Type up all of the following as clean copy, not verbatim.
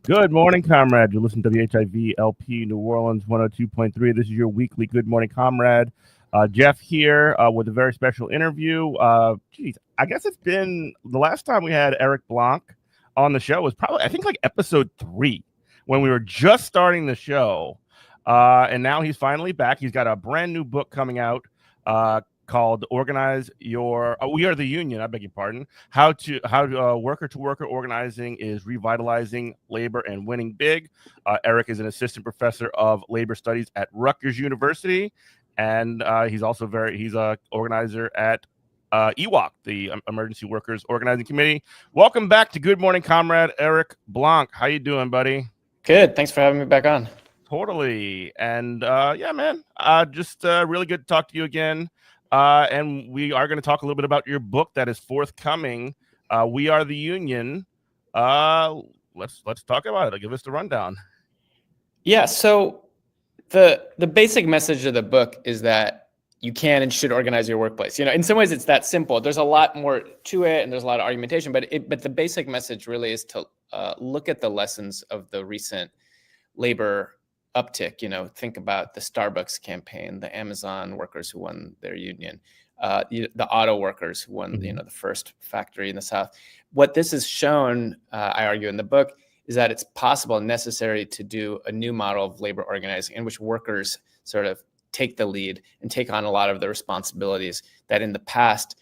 Good morning, comrade. You listen to WHIV LP New Orleans 102.3. This is your weekly Good Morning Comrade. Jeff here with a very special interview. I guess it's been the last time we had Eric Blanc on the show was probably, I think, like episode 3 when we were just starting the show. And now he's finally back. He's got a brand new book coming out called Organize Your We Are the Union, I beg your pardon. How worker-to-worker organizing is revitalizing labor and winning big. Eric is an assistant professor of labor studies at Rutgers University, and he's a organizer at EWOC, the Emergency Workers Organizing Committee. Welcome back to Good Morning Comrade, Eric Blanc. How you doing, buddy? Good. Thanks for having me back on. Totally. And yeah, man, just really good to talk to you again. And we are going to talk a little bit about your book that is forthcoming. We Are the Union. Let's talk about it. Give us the rundown. Yeah. So the basic message of the book is that you can and should organize your workplace. You know, in some ways it's that simple. There's a lot more to it, and there's a lot of argumentation. But the basic message really is to look at the lessons of the recent labor uptick. You know, think about the Starbucks campaign, the Amazon workers who won their union, the auto workers who won, the first factory in the South. What this has shown, I argue in the book, is that it's possible and necessary to do a new model of labor organizing in which workers sort of take the lead and take on a lot of the responsibilities that in the past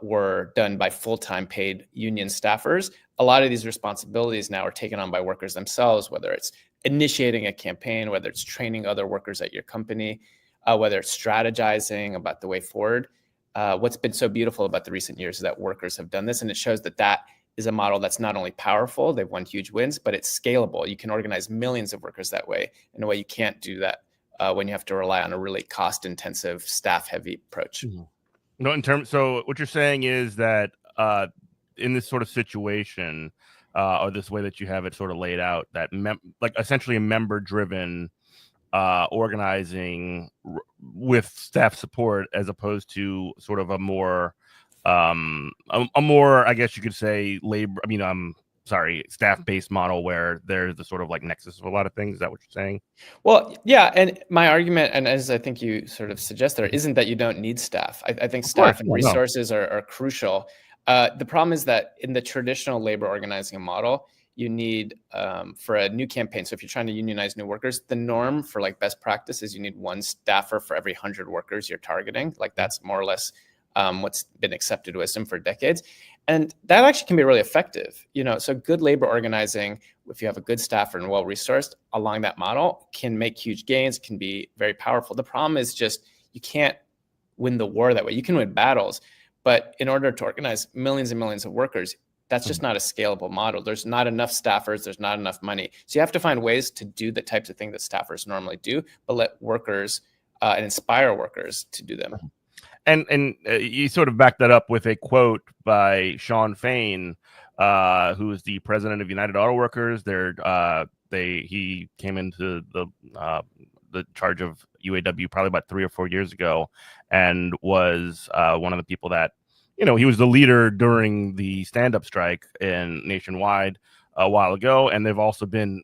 were done by full-time paid union staffers. A lot of these responsibilities now are taken on by workers themselves, whether it's initiating a campaign, whether it's training other workers at your company, whether it's strategizing about the way forward. What's been so beautiful about the recent years is that workers have done this, and it shows that that is a model that's not only powerful, they've won huge wins, but it's scalable. You can organize millions of workers that way in a way you can't do that when you have to rely on a really cost-intensive, staff-heavy approach. No, so what you're saying is that in this sort of situation, or this way that you have it sort of laid out, that like essentially a member-driven organizing with staff support, as opposed to sort of a more, I guess you could say, staff-based model where there's the sort of like nexus of a lot of things. Is that what you're saying? Well, yeah. And my argument, and as I think you sort of suggest there, isn't that you don't need staff. I think staff and resources are crucial. The problem is that in the traditional labor organizing model, you need for a new campaign. So if you're trying to unionize new workers, the norm for like best practice is you need one staffer for every 100 workers you're targeting. Like that's more or less what's been accepted wisdom for decades. And that actually can be really effective. You know, so good labor organizing, if you have a good staffer and well-resourced along that model, can make huge gains, can be very powerful. The problem is just you can't win the war that way. You can win battles, but in order to organize millions and millions of workers, that's just not a scalable model. There's not enough staffers. There's not enough money. So you have to find ways to do the types of things that staffers normally do, but let workers and inspire workers to do them. And you sort of back that up with a quote by Sean Fain, who is the president of United Auto Workers. He came into the charge of UAW probably about 3 or 4 years ago, and was one of the people that, you know, he was the leader during the stand-up strike in nationwide a while ago. And they've also been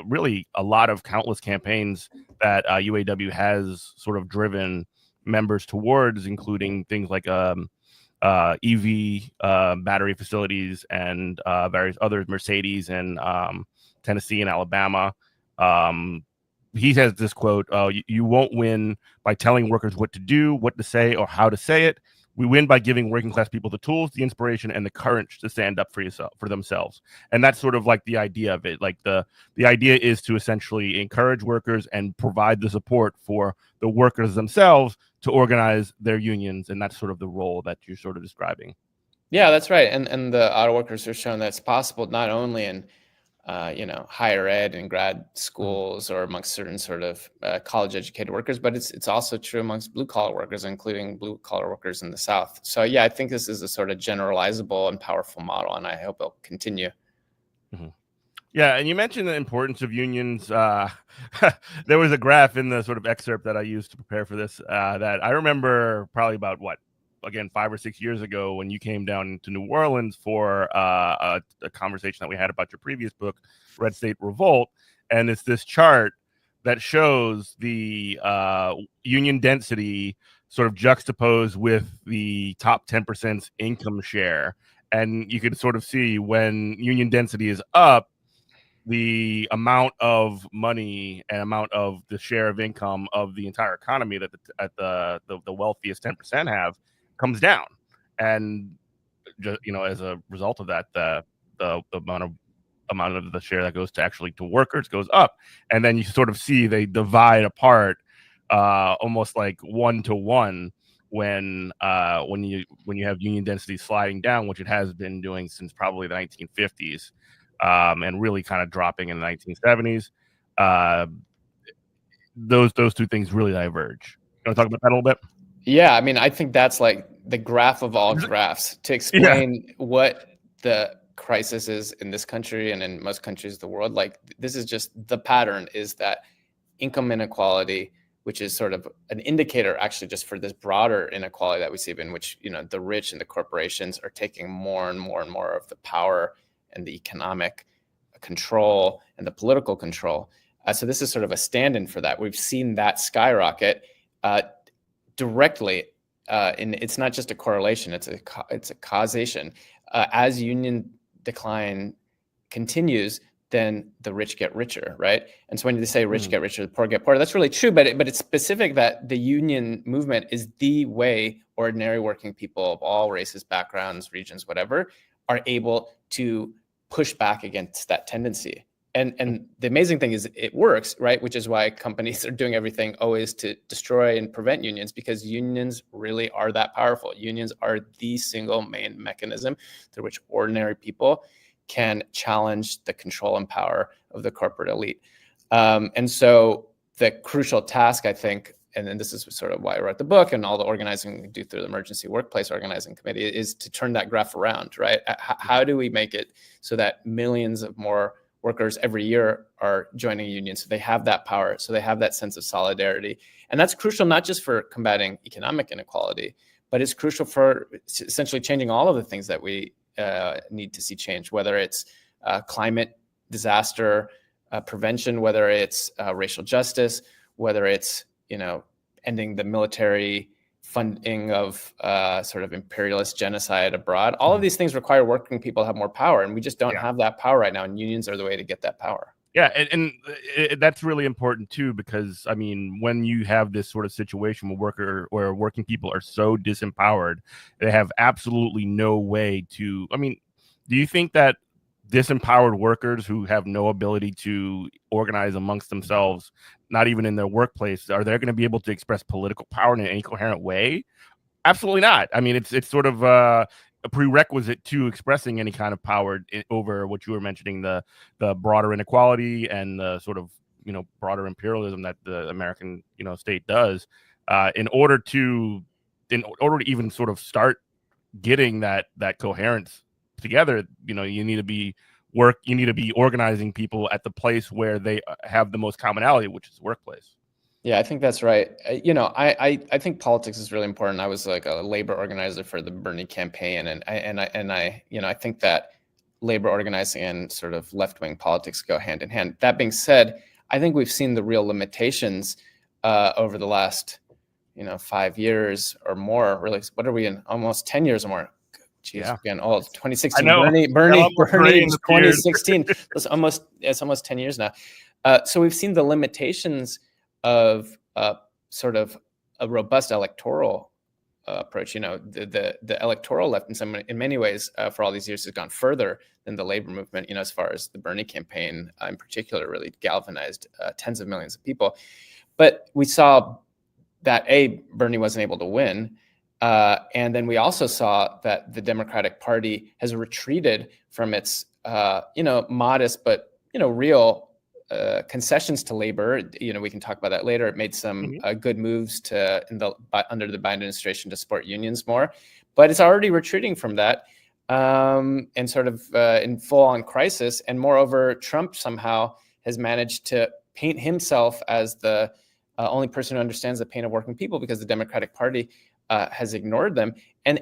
really a lot of countless campaigns that UAW has sort of driven members towards, including things like EV battery facilities and various others, Mercedes and Tennessee and Alabama. He has this quote, you won't win by telling workers what to do, what to say, or how to say it. We win by giving working class people the tools, the inspiration, and the courage to stand up for themselves. And that's sort of like the idea of it. Like the idea is to essentially encourage workers and provide the support for the workers themselves to organize their unions. And that's sort of the role that you're sort of describing. Yeah, that's right. And the auto workers are shown that's possible not only in higher ed and grad schools or amongst certain sort of college educated workers, but it's also true amongst blue collar workers, including blue collar workers in the South. So yeah, I think this is a sort of generalizable and powerful model, and I hope it'll continue. Mm-hmm. Yeah, and you mentioned the importance of unions. There was a graph in the sort of excerpt that I used to prepare for this that I remember probably about 5 or 6 years ago when you came down to New Orleans for a conversation that we had about your previous book, Red State Revolt. And it's this chart that shows the union density sort of juxtaposed with the top 10%'s income share. And you can sort of see when union density is up, the amount of money and amount of the share of income of the entire economy that the wealthiest 10% have comes down. And just, as a result of that, the amount of the share that goes to actually to workers goes up. And then you sort of see they divide apart almost like 1-to-1 when you have union density sliding down, which it has been doing since probably the 1950s, and really kind of dropping in the 1970s. Those two things really diverge. You want to talk about that a little bit? Yeah, I mean, I think that's like the graph of all graphs to explain what the crisis is in this country and in most countries of the world. Like, this is just the pattern is that income inequality, which is sort of an indicator actually just for this broader inequality that we see, in which, the rich and the corporations are taking more and more and more of the power and the economic control and the political control. So this is sort of a stand-in for that. We've seen that skyrocket directly, and it's not just a correlation; it's a causation. As union decline continues, then the rich get richer, right? And so when they say rich get richer, the poor get poorer, that's really true. But it's specific that the union movement is the way ordinary working people of all races, backgrounds, regions, whatever, are able to push back against that tendency. And the amazing thing is it works, right? Which is why companies are doing everything always to destroy and prevent unions, because unions really are that powerful. Unions are the single main mechanism through which ordinary people can challenge the control and power of the corporate elite. And so the crucial task, I think, and then this is sort of why I wrote the book and all the organizing we do through the Emergency Workplace Organizing Committee, is to turn that graph around, right? How do we make it so that millions of more workers every year are joining unions, so they have that power, so they have that sense of solidarity? And that's crucial not just for combating economic inequality, but it's crucial for essentially changing all of the things that we need to see change, whether it's climate disaster prevention, whether it's racial justice, whether it's ending the military funding of sort of imperialist genocide abroad. All of these things require working people to have more power, and we just don't have that power right now, and unions are the way to get that power. Yeah, and that's really important too, because I mean, when you have this sort of situation where working people are so disempowered, they have absolutely no way to. I mean, do you think that disempowered workers who have no ability to organize amongst themselves, not even in their workplace, are they going to be able to express political power in any coherent way? Absolutely not. I mean, it's sort of a prerequisite to expressing any kind of power over what you were mentioning, the broader inequality and the sort of broader imperialism that the American state does. In order to even sort of start getting that coherence together, you need to be organizing people at the place where they have the most commonality, which is the workplace. Yeah, I think that's right. I think politics is really important. I was like a labor organizer for the Bernie campaign, and I think that labor organizing and sort of left-wing politics go hand in hand. That being said, I think we've seen the real limitations over the last 5 years or more. Really, what are we in? Almost 10 years or more. Jeez, yeah. Again, 2016. Bernie, 2016. It's almost 10 years now. So we've seen the limitations of sort of a robust electoral approach. The electoral left in many ways for all these years has gone further than the labor movement. As far as the Bernie campaign in particular really galvanized tens of millions of people. But we saw that Bernie wasn't able to win. And then we also saw that the Democratic Party has retreated from its, modest but real concessions to labor. We can talk about that later. It made some good moves under the Biden administration to support unions more, but it's already retreating from that and sort of in full-on crisis. And moreover, Trump somehow has managed to paint himself as the only person who understands the pain of working people, because the Democratic Party has ignored them. And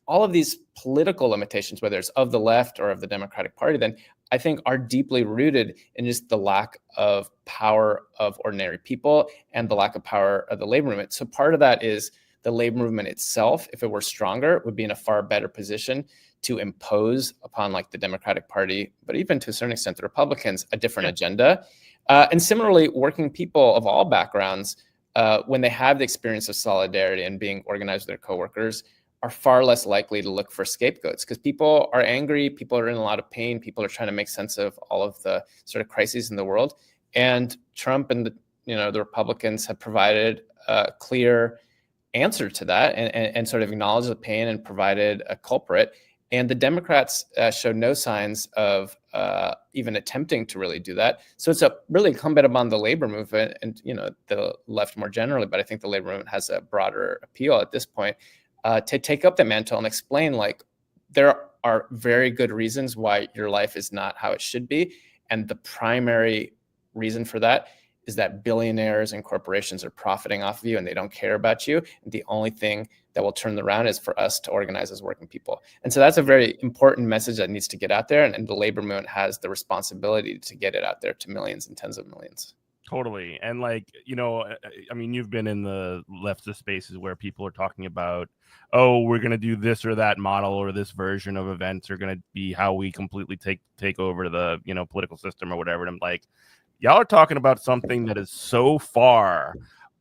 all of these political limitations, whether it's of the left or of the Democratic Party, then I think are deeply rooted in just the lack of power of ordinary people and the lack of power of the labor movement. So part of that is the labor movement itself, if it were stronger, would be in a far better position to impose upon like the Democratic Party, but even to a certain extent the Republicans, a different agenda. And similarly, working people of all backgrounds, when they have the experience of solidarity and being organized with their coworkers, are far less likely to look for scapegoats, because people are angry, people are in a lot of pain, people are trying to make sense of all of the sort of crises in the world. And Trump and the Republicans have provided a clear answer to that and sort of acknowledged the pain and provided a culprit. And the Democrats showed no signs of even attempting to really do that. So it's really incumbent upon the labor movement and the left more generally, but I think the labor movement has a broader appeal at this point, to take up the mantle and explain, like, there are very good reasons why your life is not how it should be. And the primary reason for that is that billionaires and corporations are profiting off of you and they don't care about you. And the only thing that will turn around is for us to organize as working people. And so that's a very important message that needs to get out there. And the labor movement has the responsibility to get it out there to millions and tens of millions. Totally. And you've been in the leftist spaces where people are talking about, oh, we're going to do this or that model, or this version of events are going to be how we completely take over the, political system or whatever. And I'm like, y'all are talking about something that is so far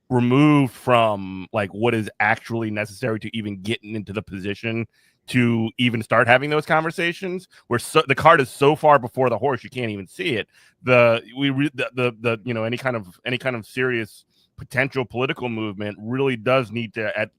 removed from like what is actually necessary to even get into the position to even start having those conversations, where the cart is so far before the horse you can't even see it. Any kind of serious potential political movement really does need to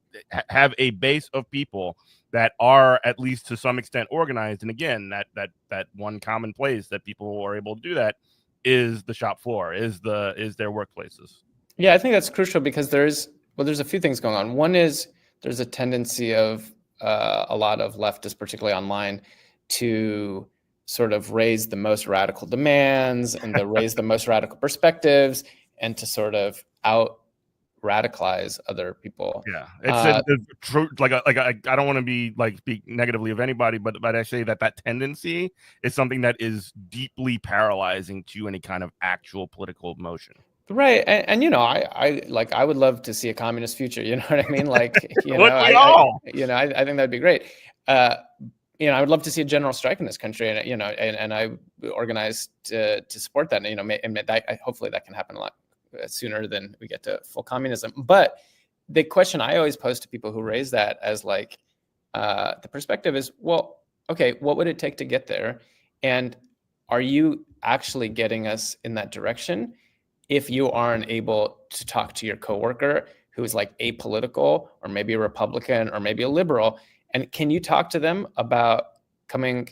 have a base of people that are at least to some extent organized. And again, that one common place that people are able to do that is the shop floor, is their workplaces. Yeah, I think that's crucial, because there's a few things going on. One is there's a tendency of a lot of leftists, particularly online, to sort of raise the most radical demands and to raise the most radical perspectives and to sort of out radicalize other people. Yeah, it's true. I don't want to be like speak negatively of anybody, but I say that tendency is something that is deeply paralyzing to any kind of actual political motion. Right. And I would love to see a communist future. You know what I mean? Like, I think that'd be great. I would love to see a general strike in this country, and I organized to support that. And, hopefully that can happen a lot sooner than we get to full communism. But the question I always pose to people who raise that as like, the perspective is, well, okay, what would it take to get there? And are you actually getting us in that direction? If you aren't able to talk to your coworker who is like apolitical, or maybe a Republican, or maybe a liberal, and can you talk to them about coming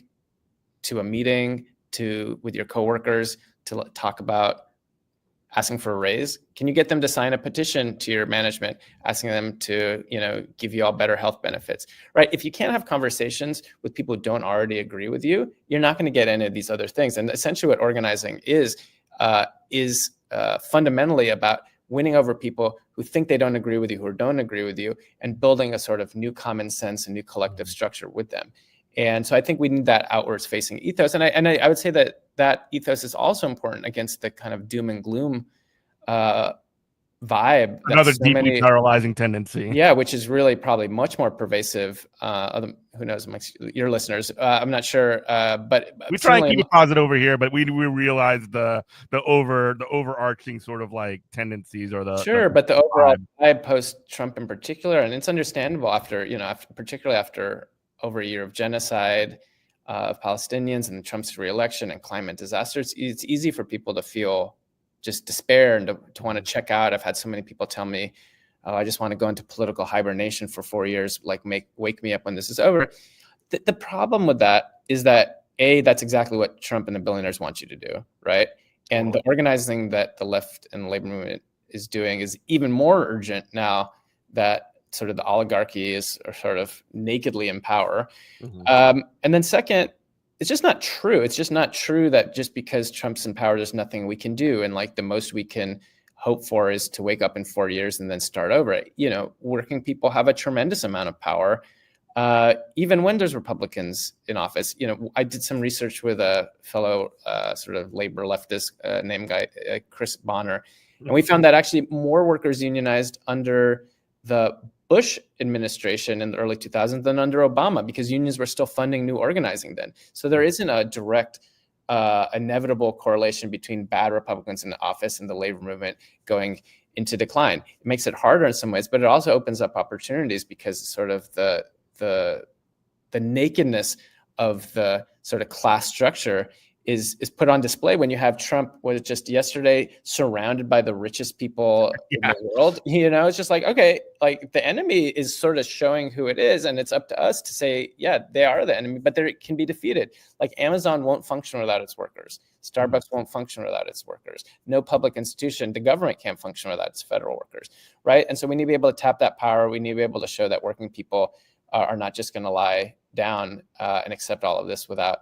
to a meeting with your coworkers to talk about asking for a raise? Can you get them to sign a petition to your management asking them to, give you all better health benefits, right? If you can't have conversations with people who don't already agree with you, you're not going to get any of these other things. And essentially what organizing is fundamentally about winning over people who think they don't agree with you, who don't agree with you, and building a sort of new common sense and new collective structure with them. And so I think we need that outwards facing ethos. And I would say that ethos is also important against the kind of doom and gloom vibe. Another deeply paralyzing tendency. Yeah, which is really probably much more pervasive. Who knows amongst your listeners? I'm not sure, but we try and keep it positive over here. But we realize the overarching sort of like tendencies or but the overall vibe post-Trump in particular, and it's understandable particularly after over a year of genocide of Palestinians and Trump's reelection and climate disasters. It's easy for people to feel just despair and to want to check out. I've had so many people tell me, "Oh, I just want to go into political hibernation for 4 years, like wake me up when this is over." The problem with that is that that's exactly what Trump and the billionaires want you to do, right? And the organizing that the left and the labor movement is doing is even more urgent now that sort of the oligarchy is sort of nakedly in power. And then second, it's just not true. It's just not true that just because Trump's in power, there's nothing we can do. And like the most we can hope for is to wake up in 4 years and then start over. Working people have a tremendous amount of power, even when there's Republicans in office. I did some research with a fellow sort of labor leftist named Chris Bonner, and we found that actually more workers unionized under the Bush administration in the early 2000s than under Obama, because unions were still funding new organizing then. So there isn't a direct inevitable correlation between bad Republicans in office and the labor movement going into decline. It makes it harder in some ways, but it also opens up opportunities because sort of the nakedness of the sort of class structure is put on display when you have Trump was just yesterday surrounded by the richest people in the world. It's just like, okay, like the enemy is sort of showing who it is, and it's up to us to say, yeah, they are the enemy, but they can be defeated. Like Amazon won't function without its workers. Starbucks won't function without its workers. No public institution, the government can't function without its federal workers, right? And so we need to be able to tap that power. We need to be able to show that working people are not just going to lie down and accept all of this without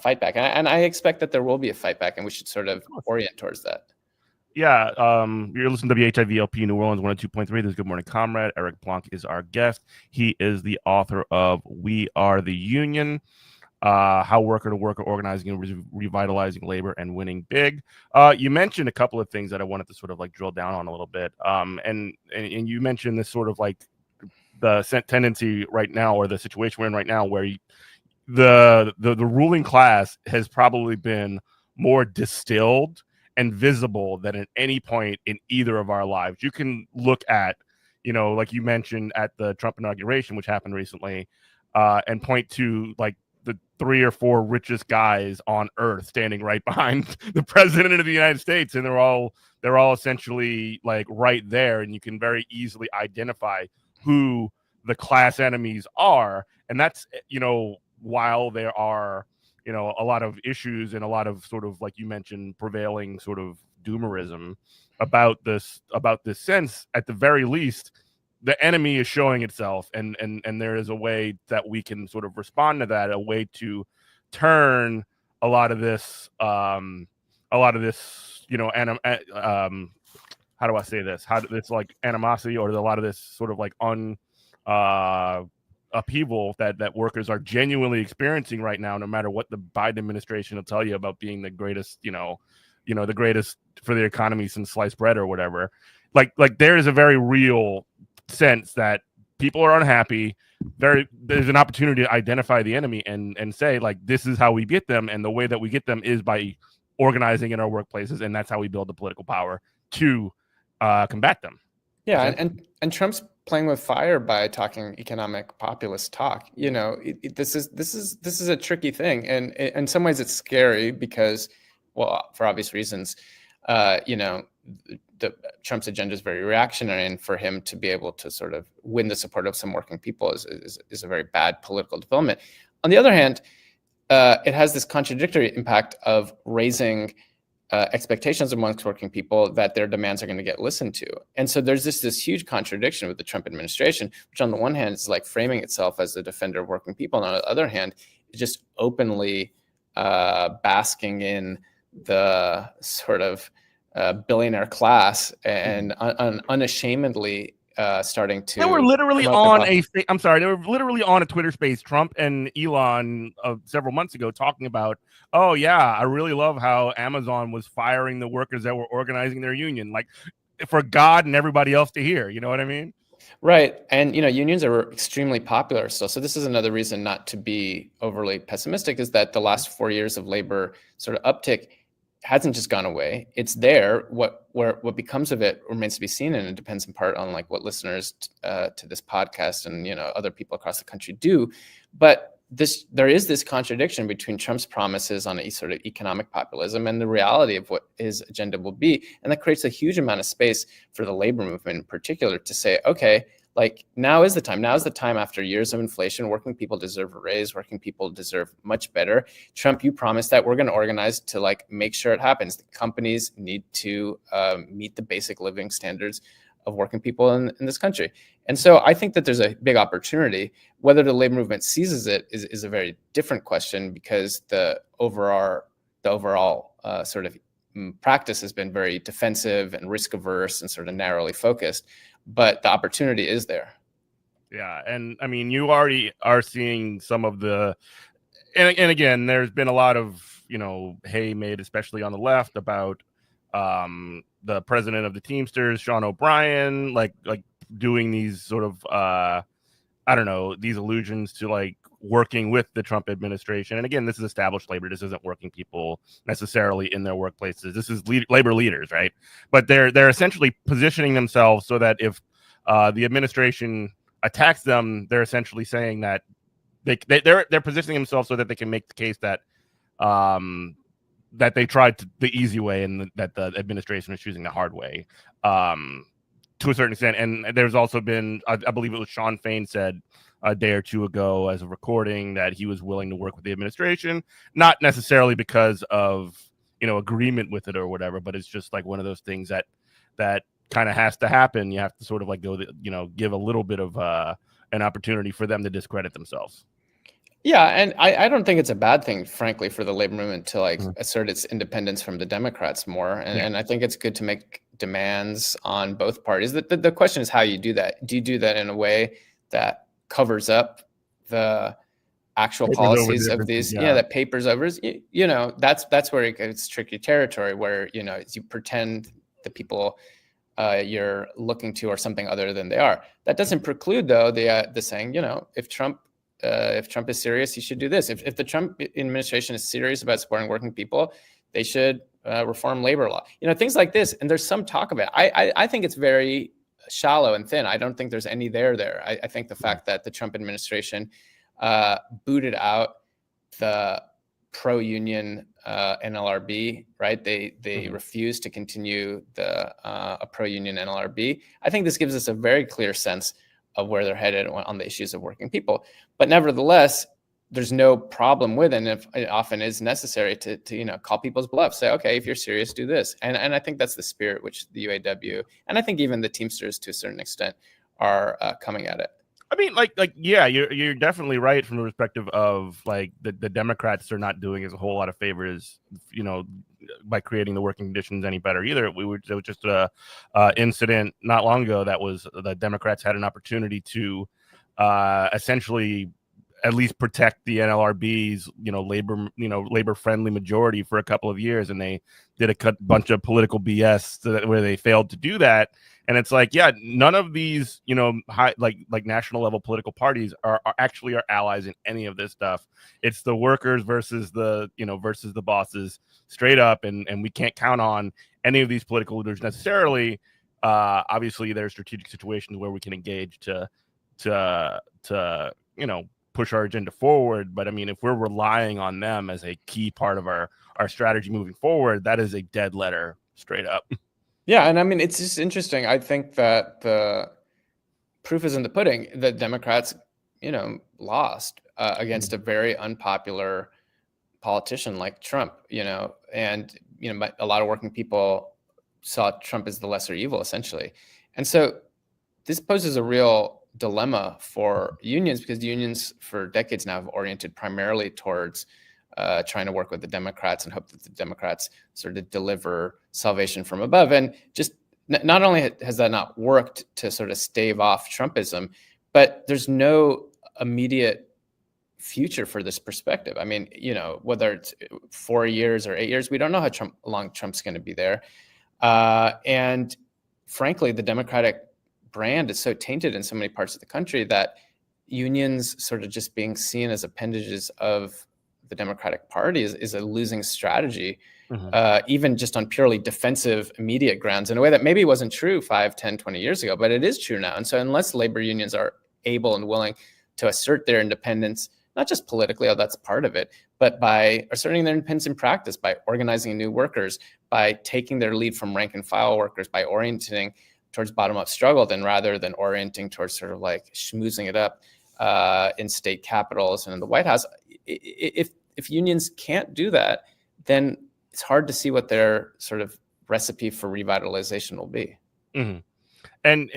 fight back. And I expect that there will be a fight back, and we should sort of orient towards that. Yeah, you're listening to WHIV-LP New Orleans 102.3. This is Good Morning Comrade. Eric Blanc is our guest. He is the author of We Are the Union, How Worker-to-Worker Organizing and Revitalizing Labor and Winning Big. You mentioned a couple of things that I wanted to sort of like drill down on a little bit. And you mentioned this sort of like the tendency right now, or the situation we're in right now, where the ruling class has probably been more distilled and visible than at any point in either of our lives. You can look at, like you mentioned at the Trump inauguration, which happened recently, and point to like the 3 or 4 richest guys on earth standing right behind the president of the United States. And they're all essentially like right there. And you can very easily identify who the class enemies are. And that's, while there are, a lot of issues and a lot of sort of, like you mentioned, prevailing sort of doomerism about this sense, at the very least, the enemy is showing itself, and there is a way that we can sort of respond to that, a way to turn a lot of this, how do I say this? This like animosity, or a lot of this sort of like upheaval that workers are genuinely experiencing right now, no matter what the Biden administration will tell you about being the greatest, the greatest for the economy since sliced bread or whatever. Like there is a very real sense that people are unhappy. There's an opportunity to identify the enemy and say, like, this is how we get them, and the way that we get them is by organizing in our workplaces, and that's how we build the political power to combat them. Yeah, and Trump's playing with fire by talking economic populist talk. This is a tricky thing, and in some ways it's scary because, well, for obvious reasons, Trump's agenda is very reactionary, and for him to be able to sort of win the support of some working people is a very bad political development. On the other hand, it has this contradictory impact of raising expectations amongst working people that their demands are going to get listened to. And so there's this huge contradiction with the Trump administration, which on the one hand is like framing itself as a defender of working people, and on the other hand is just openly basking in the sort of billionaire class and unashamedly starting to. They were literally on a Twitter space, Trump and Elon, several months ago, talking about, oh yeah, I really love how Amazon was firing the workers that were organizing their union. Like, for God and everybody else to hear. You know what I mean? Right. And, unions are extremely popular still. So this is another reason not to be overly pessimistic, is that the last 4 years of labor sort of uptick hasn't just gone away. It's there. What becomes of it remains to be seen. And it depends in part on like what listeners to this podcast and, other people across the country do. But there is this contradiction between Trump's promises on a sort of economic populism and the reality of what his agenda will be. And that creates a huge amount of space for the labor movement in particular to say, okay, like now is the time. Now is the time after years of inflation. Working people deserve a raise. Working people deserve much better. Trump, you promised that we're going to organize to like make sure it happens. The companies need to meet the basic living standards of working people in this country. And so I think that there's a big opportunity. Whether the labor movement seizes it is a very different question, because the overall sort of practice has been very defensive and risk averse and sort of narrowly focused. But the opportunity is there. Yeah. And I mean, you already are seeing some of the, and again, there's been a lot of, hay made, especially on the left, about the president of the Teamsters, Sean O'Brien, like doing these sort of, these allusions to like working with the Trump administration. And again, this is established labor. This isn't working people necessarily in their workplaces. This is labor leaders, right? But they're essentially positioning themselves so that if the administration attacks them, they're essentially saying that they're positioning themselves so that they can make the case that that they tried the easy way and that the administration is choosing the hard way to a certain extent. And there's also been, I believe it was Sean Fain said a day or two ago as a recording that he was willing to work with the administration, not necessarily because of, agreement with it or whatever, but it's just like one of those things that kind of has to happen. You have to sort of like give a little bit of an opportunity for them to discredit themselves. Yeah, and I don't think it's a bad thing, frankly, for the labor movement to assert its independence from the Democrats more. And I think it's good to make demands on both parties. The question is how you do that. Do you do that in a way that covers up the actual policies of these, that papers over? That's where it gets tricky territory, where, you pretend the people you're looking to are something other than they are. That doesn't preclude, though, the saying, if Trump is serious, he should do this. If the Trump administration is serious about supporting working people, they should reform labor law. Things like this. And there's some talk of it. I think it's very shallow and thin. I don't think there's any there. I think the fact that the Trump administration booted out the pro-union NLRB, right? They refused to continue a pro-union NLRB. I think this gives us a very clear sense of where they're headed on the issues of working people. But nevertheless, there's no problem with it. And if it often is necessary to call people's bluff, say, okay, if you're serious, do this. And I think that's the spirit which the UAW, and I think even the Teamsters to a certain extent, are coming at it. I mean, yeah, you're definitely right from the perspective of like the Democrats are not doing us a whole lot of favors, by creating the working conditions any better either. It was just a incident not long ago that was the Democrats had an opportunity to essentially at least protect the NLRB's labor friendly majority for a couple of years, and they did a bunch of political BS where they failed to do that. And it's like, yeah, none of these, high, like national level political parties are actually our allies in any of this stuff. It's the workers versus the bosses straight up. And we can't count on any of these political leaders necessarily. Obviously, there are strategic situations where we can engage to push our agenda forward. But I mean, if we're relying on them as a key part of our strategy moving forward, that is a dead letter straight up. Yeah, and I mean, it's just interesting. I think that the proof is in the pudding. The Democrats, lost against a very unpopular politician like Trump, and a lot of working people saw Trump as the lesser evil, essentially. And so this poses a real dilemma for unions, because unions for decades now have oriented primarily towards trying to work with the Democrats and hope that the Democrats sort of deliver salvation from above. And just not only has that not worked to sort of stave off Trumpism, but there's no immediate future for this perspective. I mean, whether it's 4 years or 8 years, we don't know how long Trump's going to be there. And frankly, the Democratic brand is so tainted in so many parts of the country that unions sort of just being seen as appendages of the Democratic Party is a losing strategy, even just on purely defensive, immediate grounds, in a way that maybe wasn't true 5, 10, 20 years ago, but it is true now. And so unless labor unions are able and willing to assert their independence, not just politically, oh, that's part of it, but by asserting their independence in practice, by organizing new workers, by taking their lead from rank and file workers, by orienting towards bottom-up struggle, then rather than orienting towards sort of like schmoozing it up in state capitals and in the White House, if unions can't do that, then it's hard to see what their sort of recipe for revitalization will be. And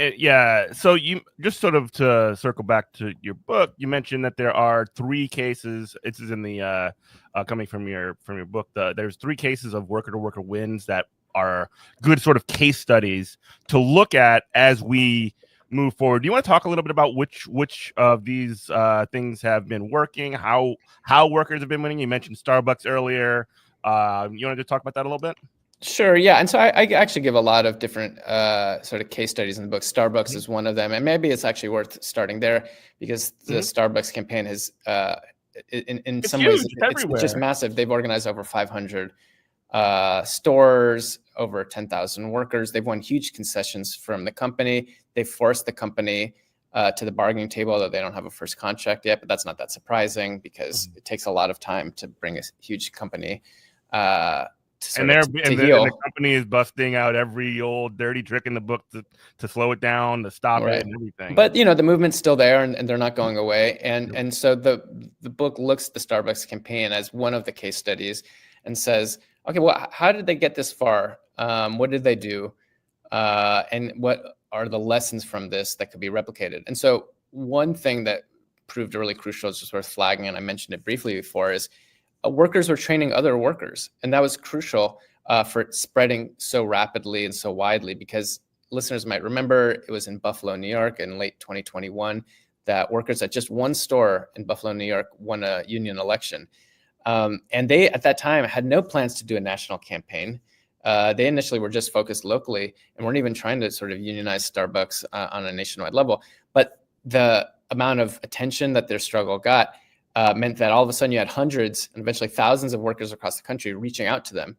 so you just sort of to circle back to your book, you mentioned that there are 3 cases. This is in the coming from your book. There's 3 cases of worker-to-worker wins that are good sort of case studies to look at as we move forward. Do you want to talk a little bit about which of these things have been working, how workers have been winning? You mentioned Starbucks earlier. You want to talk about that a little bit? Sure, yeah. And so I actually give a lot of different sort of case studies in the book. Starbucks is one of them. And maybe it's actually worth starting there because the Starbucks campaign has, in some ways, it's just massive. They've organized over 500 stores, over 10,000 workers. They've won huge concessions from the company. They forced the company to the bargaining table, although they don't have a first contract yet. But that's not that surprising because it takes a lot of time to bring a huge company and the company is busting out every old dirty trick in the book to slow it down, to stop it, and everything. But the movement's still there, and they're not going away. And so the book looks at the Starbucks campaign as one of the case studies, and says, okay, well, how did they get this far? What did they do? And what are the lessons from this that could be replicated? And so one thing that proved really crucial, is just worth flagging, and I mentioned it briefly before, is workers were training other workers. And that was crucial for it spreading so rapidly and so widely, because listeners might remember it was in Buffalo, New York in late 2021 that workers at just one store in Buffalo, New York won a union election. And they, at that time, had no plans to do a national campaign. They initially were just focused locally and weren't even trying to sort of unionize Starbucks on a nationwide level. But the amount of attention that their struggle got meant that all of a sudden you had hundreds and eventually thousands of workers across the country reaching out to them.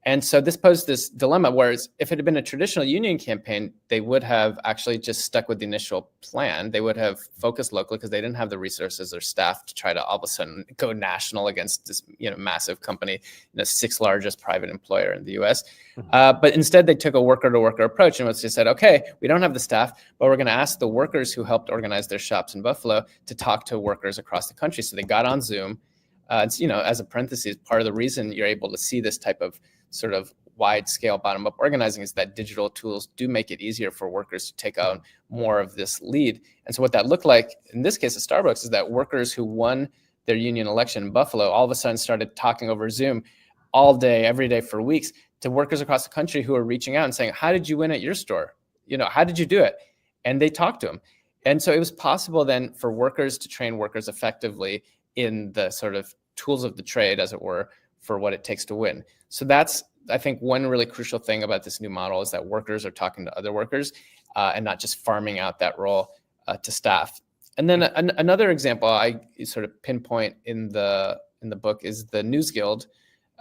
And so this posed this dilemma, whereas if it had been a traditional union campaign, they would have actually just stuck with the initial plan. They would have focused locally because they didn't have the resources or staff to try to all of a sudden go national against this massive company, the 6th largest private employer in the US. But instead, they took a worker-to-worker approach and just said, okay, we don't have the staff, but we're going to ask the workers who helped organize their shops in Buffalo to talk to workers across the country. So they got on Zoom. It's, as a parenthesis, part of the reason you're able to see this type of sort of wide-scale bottom-up organizing is that digital tools do make it easier for workers to take on more of this lead. And so what that looked like, in this case of Starbucks, is that workers who won their union election in Buffalo all of a sudden started talking over Zoom all day, every day for weeks to workers across the country who are reaching out and saying, how did you win at your store? How did you do it? And they talked to them. And so it was possible then for workers to train workers effectively in the sort of tools of the trade, as it were, for what it takes to win. So that's, I think, one really crucial thing about this new model is that workers are talking to other workers and not just farming out that role to staff. And then another example I sort of pinpoint in the book is the News Guild.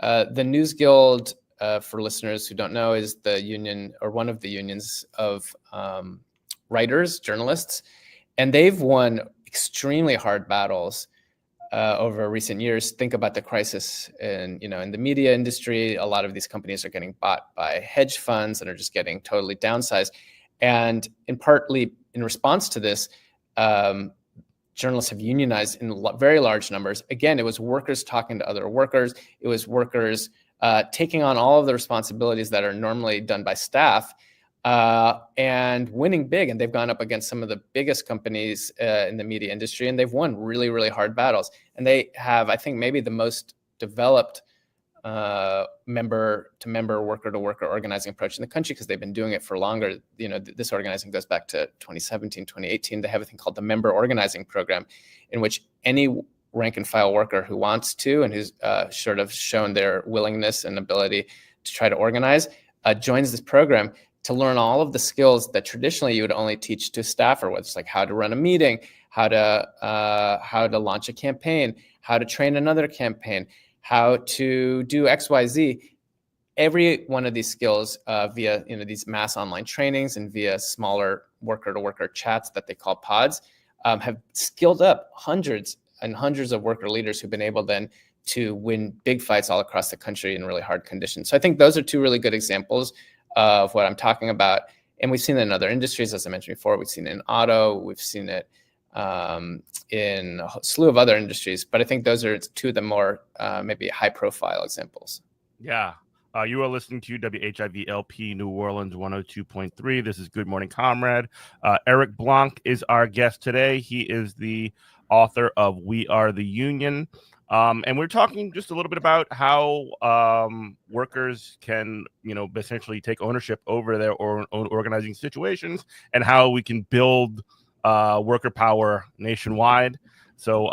The News Guild, for listeners who don't know, is the union or one of the unions of writers, journalists, and they've won extremely hard battles over recent years. Think about the crisis in the media industry. A lot of these companies are getting bought by hedge funds and are just getting totally downsized. And partly in response to this, journalists have unionized in very large numbers. Again, it was workers talking to other workers. It was workers taking on all of the responsibilities that are normally done by staff and winning big. And they've gone up against some of the biggest companies in the media industry, and they've won really, really hard battles. And they have, I think, maybe the most developed member-to-member, worker-to-worker organizing approach in the country because they've been doing it for longer. This organizing goes back to 2017, 2018. They have a thing called the Member Organizing Program, in which any rank and file worker who wants to and who's sort of shown their willingness and ability to try to organize joins this program to learn all of the skills that traditionally you would only teach to a staffer, whether it's like how to run a meeting, how to launch a campaign, how to train another campaign, how to do XYZ. Every one of these skills via these mass online trainings and via smaller worker-to-worker chats that they call pods have skilled up hundreds and hundreds of worker leaders who've been able then to win big fights all across the country in really hard conditions. So I think those are two really good examples of what I'm talking about. And we've seen it in other industries, as I mentioned before. We've seen it in auto. We've seen it in a slew of other industries. But I think those are two of the more maybe high-profile examples. Yeah. You are listening to WHIV-LP New Orleans 102.3. This is Good Morning Comrade. Eric Blanc is our guest today. He is the author of We Are the Union. And we're talking just a little bit about how workers can, essentially take ownership over their own organizing situations and how we can build worker power nationwide. So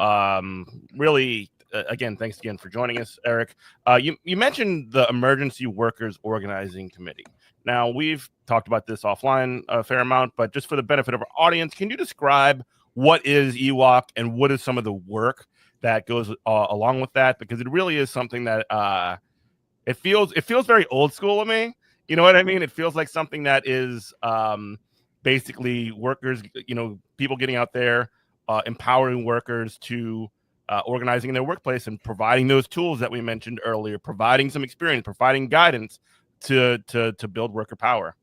really, again, thanks again for joining us, Eric. You mentioned the Emergency Workers Organizing Committee. Now, we've talked about this offline a fair amount, but just for the benefit of our audience, can you describe what is EWOC and what is some of the work that goes along with that? Because it really is something that it feels very old school to me. You know what I mean? It feels like something that is basically workers, people getting out there, empowering workers to organizing in their workplace and providing those tools that we mentioned earlier, providing some experience, providing guidance to build worker power.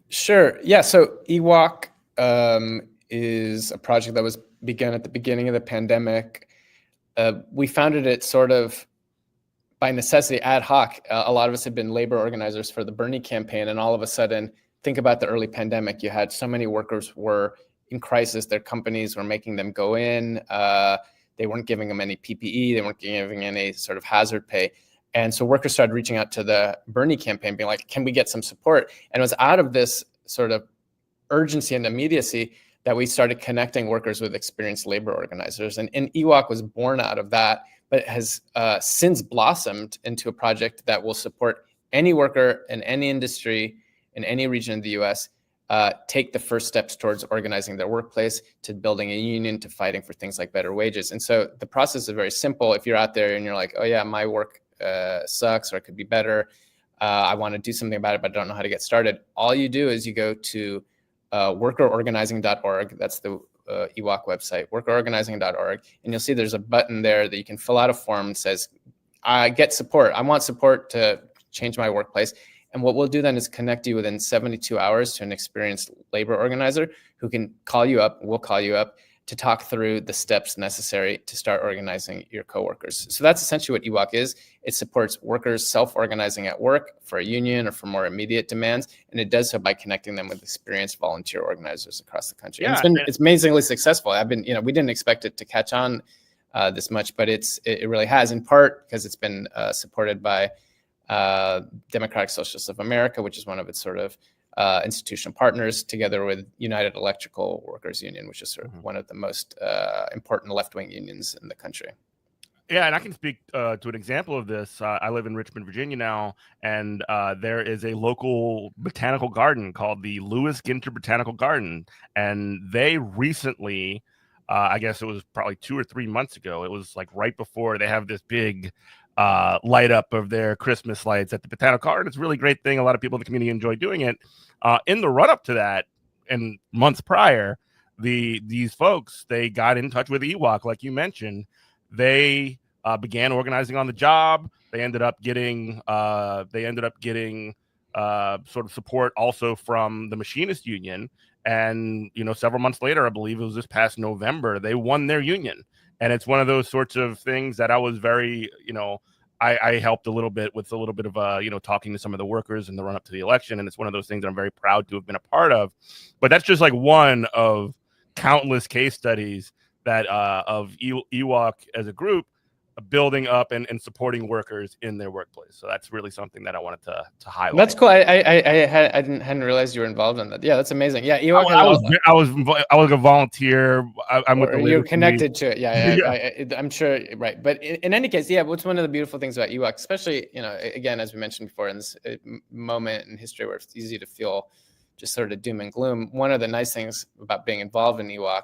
Sure. Yeah. So EWOC is a project that was begun at the beginning of the pandemic. We founded it sort of by necessity, ad hoc. A lot of us had been labor organizers for the Bernie campaign, and all of a sudden, think about the early pandemic. You had so many workers were in crisis. Their companies were making them go in. They weren't giving them any PPE. They weren't giving any sort of hazard pay. And so workers started reaching out to the Bernie campaign, being like, can we get some support? And it was out of this sort of urgency and immediacy that we started connecting workers with experienced labor organizers. And EWOC was born out of that, but it has since blossomed into a project that will support any worker in any industry in any region of the US take the first steps towards organizing their workplace, to building a union, to fighting for things like better wages. And so the process is very simple. If you're out there and you're like, oh yeah, my work sucks, or it could be better, I want to do something about it, but I don't know how to get started. All you do is you go to workerorganizing.org. That's the EWOC website, workerorganizing.org. And you'll see there's a button there that you can fill out a form that says, I get support. I want support to change my workplace. And what we'll do then is connect you within 72 hours to an experienced labor organizer who can call you up. We'll call you up to talk through the steps necessary to start organizing your coworkers. So that's essentially what EWOC is. It supports workers self-organizing at work for a union or for more immediate demands, and it does so by connecting them with experienced volunteer organizers across the country. Yeah, it's amazingly successful. We didn't expect it to catch on this much, but it really has, in part because it's been supported by Democratic Socialists of America, which is one of its sort of institutional partners, together with United Electrical Workers Union, which is sort of one of the most important left-wing unions in the country. Yeah, and I can speak to an example of this. I live in Richmond, Virginia now, and there is a local botanical garden called the Lewis Ginter Botanical Garden, and they recently, I guess it was probably 2 or 3 months ago, it was like right before they have this big light up of their Christmas lights at the botanical garden. It's a really great thing. A lot of people in the community enjoy doing it. In the run up to that, and months prior, these folks, they got in touch with EWOC, like you mentioned. They began organizing on the job. They ended up getting sort of support also from the Machinist Union. And several months later, I believe it was this past November, they won their union. And it's one of those sorts of things that I was very, I helped a little bit with a little bit of, talking to some of the workers in the run up to the election. And it's one of those things that I'm very proud to have been a part of. But that's just like one of countless case studies that of EWOC as a group building up and supporting workers in their workplace. So that's really something that I wanted to highlight. That's cool. I hadn't realized you were involved in that. Yeah, that's amazing. Yeah, I was a volunteer. I'm with the you're connected community. to it. Yeah, I'm sure. Right. But in any case, yeah, what's one of the beautiful things about EWOC, especially, again, as we mentioned before, in this moment in history where it's easy to feel just sort of doom and gloom. One of the nice things about being involved in EWOC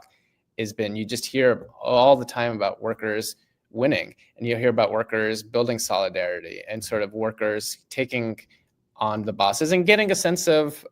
has been you just hear all the time about workers winning, and you hear about workers building solidarity and sort of workers taking on the bosses and getting a sense of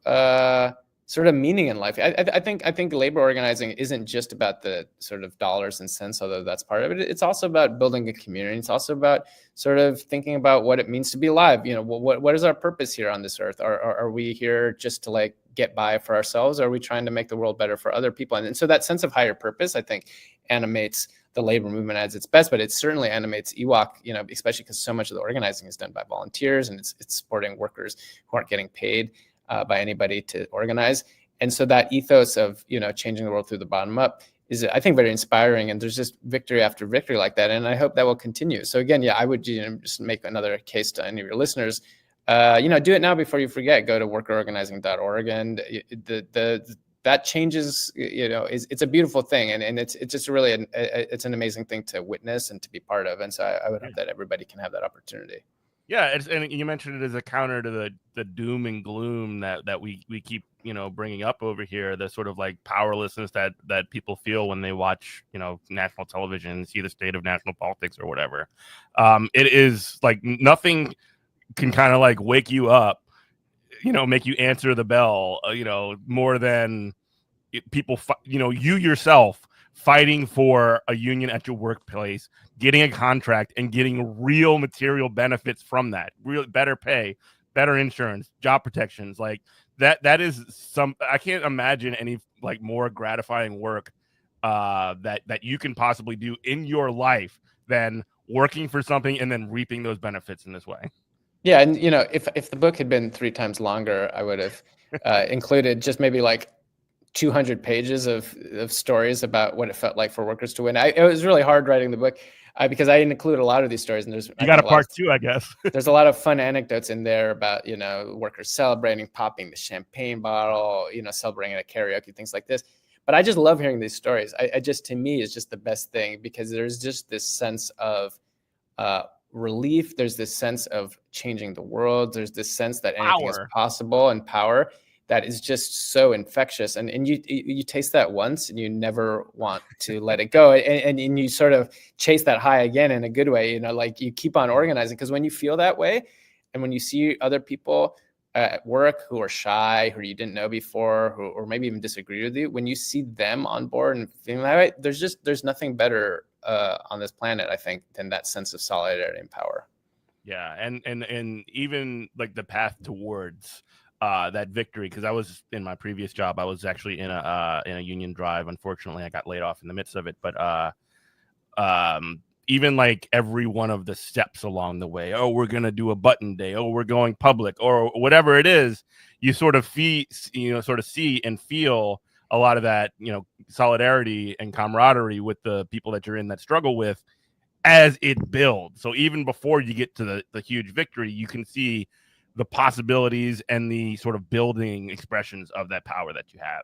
sort of meaning in life. I think labor organizing isn't just about the sort of dollars and cents, although that's part of it. It's also about building a community. It's also about sort of thinking about what it means to be alive. What is our purpose here on this earth? Are we here just to like get by for ourselves? Or are we trying to make the world better for other people? And so that sense of higher purpose, I think, animates the labor movement at its best, but it certainly animates EWOC, especially because so much of the organizing is done by volunteers, and it's supporting workers who aren't getting paid by anybody to organize. And so that ethos of, changing the world through the bottom up is, I think, very inspiring. And there's just victory after victory like that. And I hope that will continue. So again, I would just make another case to any of your listeners, do it now before you forget. Go to workerorganizing.org, and that changes, it's a beautiful thing. And it's just really, it's an amazing thing to witness and to be part of. And so I would hope that everybody can have that opportunity. Yeah, and you mentioned it as a counter to the doom and gloom that we keep bringing up over here. The sort of like powerlessness that people feel when they watch national television and see the state of national politics or whatever. It is like nothing can kind of like wake you up, make you answer the bell, more than people, you yourself fighting for a union at your workplace, getting a contract, and getting real material benefits from that, real better pay, better insurance, job protections. Like that is I can't imagine any like more gratifying work that you can possibly do in your life than working for something and then reaping those benefits in this way. Yeah, and if the book had been 3 times longer, I would have included just maybe like 200 pages of stories about what it felt like for workers to win. It was really hard writing the book because I didn't include a lot of these stories. And you got a part 2, I guess. There's a lot of fun anecdotes in there about, workers celebrating, popping the champagne bottle, celebrating at a karaoke, things like this. But I just love hearing these stories. To me, it's just the best thing because there's just this sense of relief. There's this sense of changing the world. There's this sense that anything is possible, and power that is just so infectious. And you taste that once and you never want to let it go. And you sort of chase that high again in a good way, like you keep on organizing, because when you feel that way and when you see other people at work who are shy, who you didn't know before, or maybe even disagree with you, when you see them on board and feeling that way, there's nothing better on this planet, I think, than that sense of solidarity and power. Yeah. And even like the path towards that victory, because I was in my previous job, I was actually in a union drive. Unfortunately, I got laid off in the midst of it. But even like every one of the steps along the way, we're gonna do a button day, we're going public, or whatever it is, you sort of see and feel a lot of that, solidarity and camaraderie with the people that you're in that struggle with as it builds. So even before you get to the huge victory, you can see the possibilities and the sort of building expressions of that power that you have.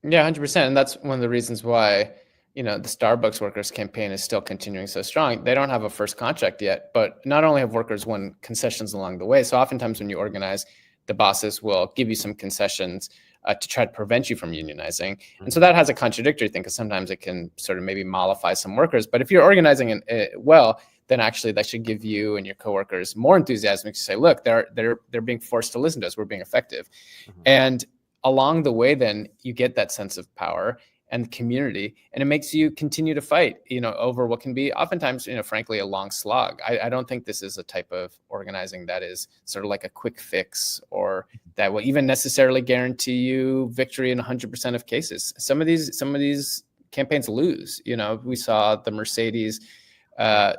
Yeah, 100%. And that's one of the reasons why, the Starbucks workers campaign is still continuing so strong. They don't have a first contract yet, but not only have workers won concessions along the way. So oftentimes when you organize, the bosses will give you some concessions to try to prevent you from unionizing. And so that has a contradictory thing, because sometimes it can sort of maybe mollify some workers. But if you're organizing well, then actually that should give you and your coworkers more enthusiasm to say, look, they're being forced to listen to us. We're being effective. Mm-hmm. And along the way, then you get that sense of power and community, and it makes you continue to fight, over what can be oftentimes, frankly, a long slog. I don't think this is a type of organizing that is sort of like a quick fix, or that will even necessarily guarantee you victory in 100% of cases. Some of these campaigns lose. We saw the Mercedes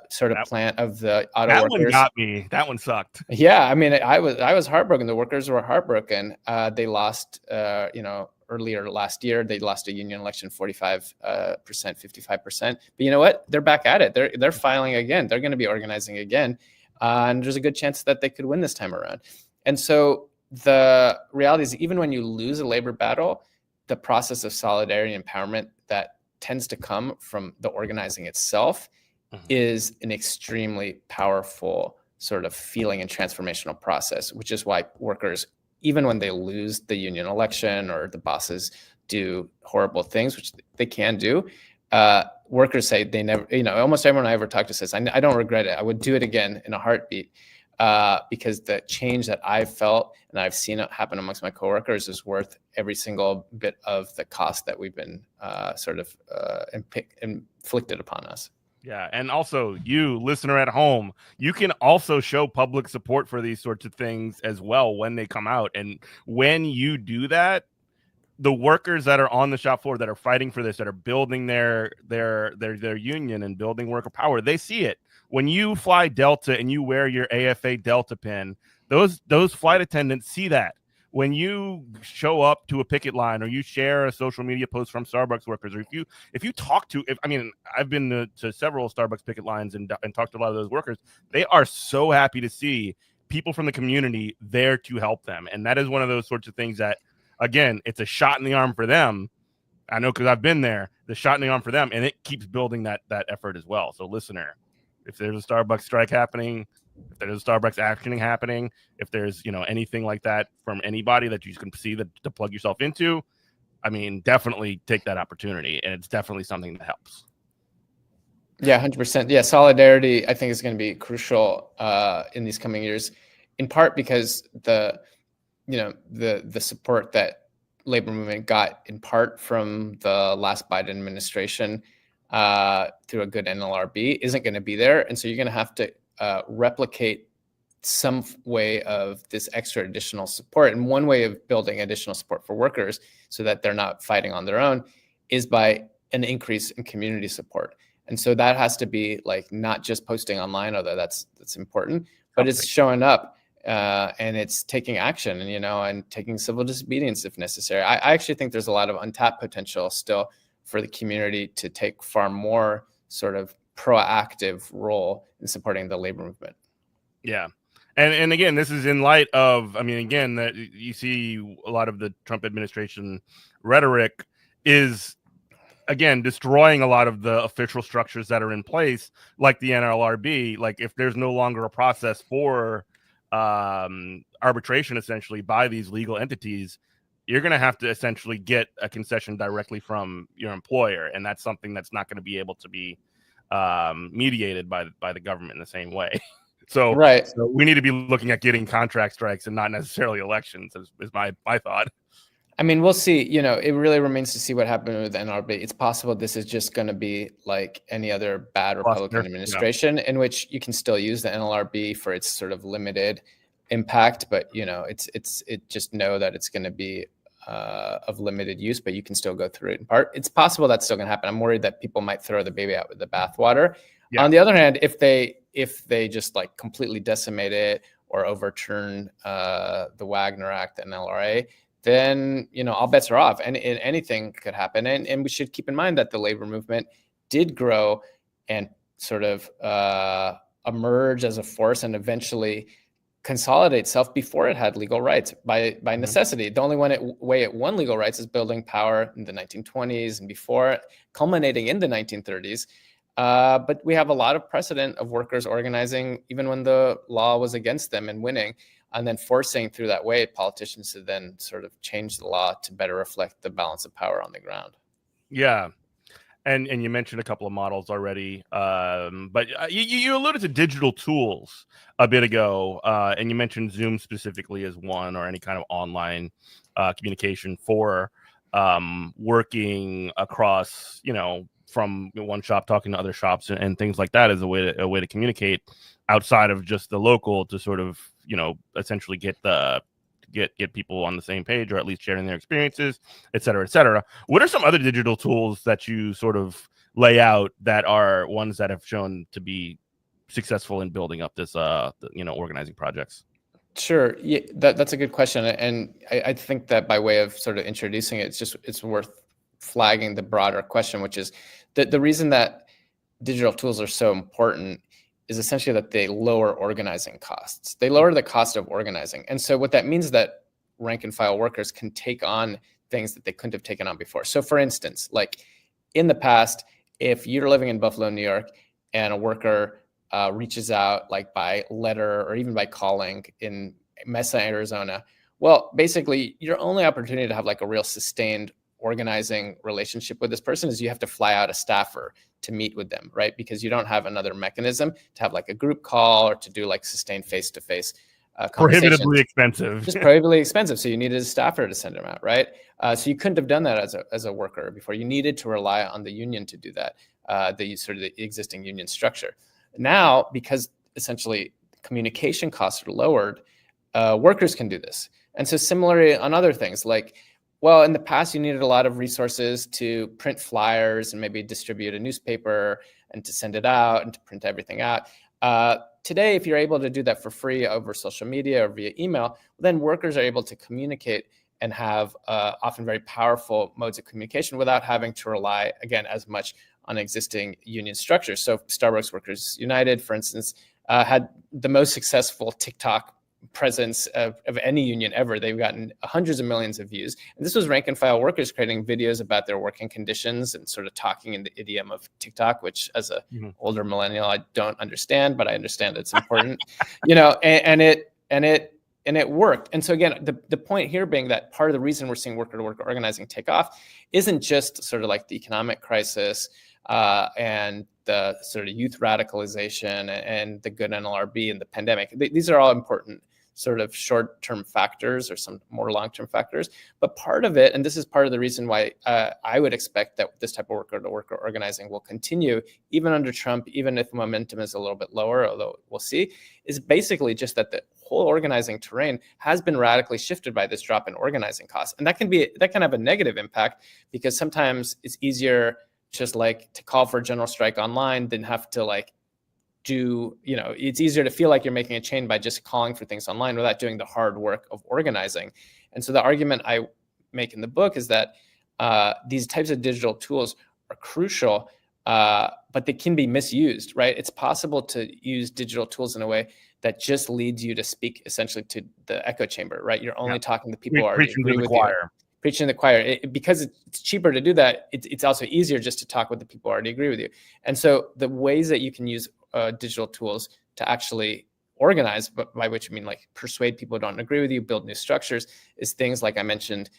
sort of plant of the auto that workers. One got me. That one sucked. Yeah, I mean, I was heartbroken. The workers were heartbroken. They lost, earlier last year. They lost a union election 45%, 55%. But you know what? They're back at it. They're filing again. They're going to be organizing again. And there's a good chance that they could win this time around. And so the reality is, even when you lose a labor battle, the process of solidarity and empowerment that tends to come from the organizing itself is an extremely powerful sort of feeling and transformational process, which is why workers, even when they lose the union election or the bosses do horrible things, which they can do, workers say they never, almost everyone I ever talked to says, I don't regret it. I would do it again in a heartbeat, because the change that I've felt and I've seen it happen amongst my coworkers is worth every single bit of the cost that we've been inflicted upon us. Yeah. And also, you listener at home, you can also show public support for these sorts of things as well when they come out. And when you do that, the workers that are on the shop floor that are fighting for this, that are building their union and building worker power, they see it. When you fly Delta and you wear your AFA Delta pin, those flight attendants see that. When you show up to a picket line or you share a social media post from Starbucks workers, or if you talk to, I've been to several Starbucks picket lines and talked to a lot of those workers, they are so happy to see people from the community there to help them. And that is one of those sorts of things that, again, it's a shot in the arm for them. I know, because I've been there, the shot in the arm for them, and it keeps building that effort as well. So listener, if there's a Starbucks strike happening, if there's a Starbucks actioning happening, if there's, anything like that from anybody that you can see that to plug yourself into, definitely take that opportunity. And it's definitely something that helps. Yeah, 100%. Yeah, solidarity, I think, is going to be crucial in these coming years, in part because the support that labor movement got in part from the last Biden administration through a good NLRB isn't going to be there. And so you're going to have to replicate some way of this extra additional support. And one way of building additional support for workers so that they're not fighting on their own is by an increase in community support. And so that has to be like not just posting online, although that's important, but it's showing up and it's taking action and taking civil disobedience if necessary. I actually think there's a lot of untapped potential still for the community to take far more sort of proactive role in supporting the labor movement. Yeah. And again, this is in light of, again, that you see a lot of the Trump administration rhetoric is, again, destroying a lot of the official structures that are in place, like the NLRB. Like, if there's no longer a process for arbitration, essentially, by these legal entities, you're going to have to essentially get a concession directly from your employer. And that's something that's not going to be able to be mediated by the government in the same way. So we need to be looking at getting contract strikes and not necessarily elections is my thought. We'll see. It really remains to see what happened with the NLRB. It's possible this is just going to be like any other bad Republican administration in which you can still use the NLRB for its sort of limited impact, but it just know that it's going to be of limited use, but you can still go through it in part. It's possible that's still going to happen. I'm worried that people might throw the baby out with the bathwater. Yeah. On the other hand, if they just like completely decimate it or overturn the Wagner Act and NLRA, then all bets are off, and anything could happen. And we should keep in mind that the labor movement did grow and sort of emerge as a force and eventually consolidate itself before it had legal rights by necessity. The only way it won legal rights is building power in the 1920s and before, culminating in the 1930s. But we have a lot of precedent of workers organizing even when the law was against them and winning, and then forcing through that way politicians to then sort of change the law to better reflect the balance of power on the ground. Yeah. And you mentioned a couple of models already, but you alluded to digital tools a bit ago, and you mentioned Zoom specifically as one, or any kind of online communication for working across, from one shop talking to other shops and things like that, as a way to communicate outside of just the local, to sort of essentially get people on the same page, or at least sharing their experiences, et cetera, et cetera. What are some other digital tools that you sort of lay out that are ones that have shown to be successful in building up this, organizing projects? Sure. Yeah, that's a good question. And I think that by way of sort of introducing it, it's worth flagging the broader question, which is the reason that digital tools are so important is essentially that they lower organizing costs. They lower the cost of organizing. And so what that means is that rank and file workers can take on things that they couldn't have taken on before. So for instance, like in the past, if you're living in Buffalo, New York, and a worker reaches out like by letter or even by calling in Mesa, Arizona, well, basically your only opportunity to have like a real sustained organizing relationship with this person is you have to fly out a staffer to meet with them, right? Because you don't have another mechanism to have like a group call or to do like sustained face-to-face prohibitively expensive. Just prohibitively expensive. So you needed a staffer to send them out, right? So you couldn't have done that as a worker before. You needed to rely on the union to do that, the sort of the existing union structure. Now, because essentially communication costs are lowered, workers can do this. And so similarly on other things like, well, in the past, you needed a lot of resources to print flyers and maybe distribute a newspaper and to send it out and to print everything out. Today, if you're able to do that for free over social media or via email, then workers are able to communicate and have often very powerful modes of communication without having to rely, again, as much on existing union structures. So Starbucks Workers United, for instance, had the most successful TikTok presence of any union ever. They've gotten hundreds of millions of views. And this was rank and file workers creating videos about their working conditions and sort of talking in the idiom of TikTok, which as a older millennial, I don't understand, but I understand it's important, and it worked. And so again, the point here being that part of the reason we're seeing worker to worker organizing take off isn't just sort of like the economic crisis and the sort of youth radicalization and the good NLRB and the pandemic. These are all important sort of short-term factors or some more long-term factors. But part of it, and this is part of the reason why I would expect that this type of worker-to-worker organizing will continue, even under Trump, even if momentum is a little bit lower, although we'll see, is basically just that the whole organizing terrain has been radically shifted by this drop in organizing costs. And that can have a negative impact because sometimes it's easier just like to call for a general strike online than have to like it's easier to feel like you're making a change by just calling for things online without doing the hard work of organizing. And so the argument I make in the book is that these types of digital tools are crucial, but they can be misused, right? It's possible to use digital tools in a way that just leads you to speak essentially to the echo chamber, right? You're only talking to people who already agree with you. Preaching to the choir. Because it's cheaper to do that, it's also easier just to talk with the people who already agree with you. And so the ways that you can use digital tools to actually organize, but by which I mean like persuade people who don't agree with you, build new structures, is things like I mentioned,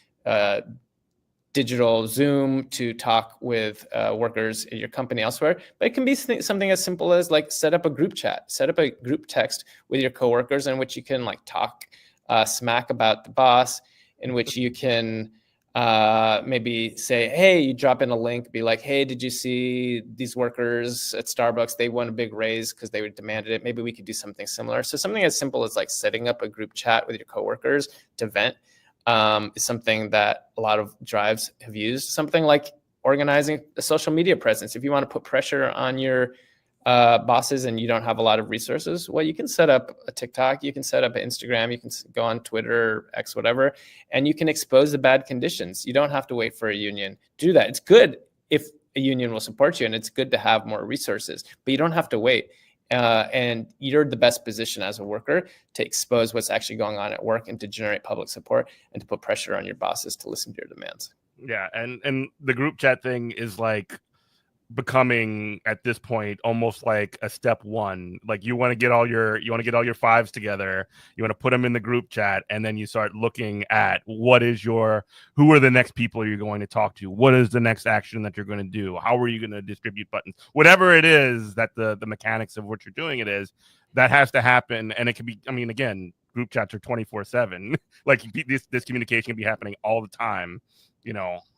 digital Zoom to talk with workers at your company elsewhere. But it can be something as simple as like set up a group chat, set up a group text with your coworkers in which you can like talk smack about the boss, in which you can maybe say, hey, you drop in a link, be like, hey, did you see these workers at Starbucks? They won a big raise because they demanded it. Maybe we could do something similar. So something as simple as like setting up a group chat with your coworkers to vent is something that a lot of drives have used. Something like organizing a social media presence. If you want to put pressure on your bosses and you don't have a lot of resources, well, you can set up a TikTok, you can set up an Instagram, you can go on Twitter, X, whatever, and you can expose the bad conditions. You don't have to wait for a union to do that. It's good if a union will support you, and it's good to have more resources, but you don't have to wait. And you're the best position as a worker to expose what's actually going on at work and to generate public support and to put pressure on your bosses to listen to your demands. Yeah, and the group chat thing is like becoming at this point almost like a step one. Like you want to get all your fives together, you want to put them in the group chat, and then you start looking at who are the next people you're going to talk to, what is the next action that you're going to do, how are you going to distribute buttons, whatever it is that the mechanics of what you're doing it is, that has to happen. And it can be, I mean, again, group chats are 24/7. Like this communication can be happening all the time,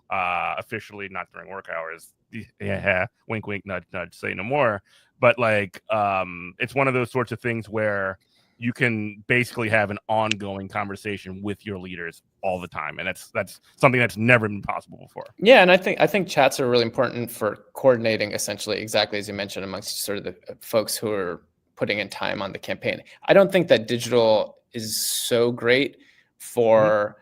officially not during work hours. Yeah, wink, wink, nudge, nudge, say no more. But like, it's one of those sorts of things where you can basically have an ongoing conversation with your leaders all the time, and that's something that's never been possible before. Yeah, and I think chats are really important for coordinating, essentially, exactly as you mentioned, amongst sort of the folks who are putting in time on the campaign. I don't think that digital is so great for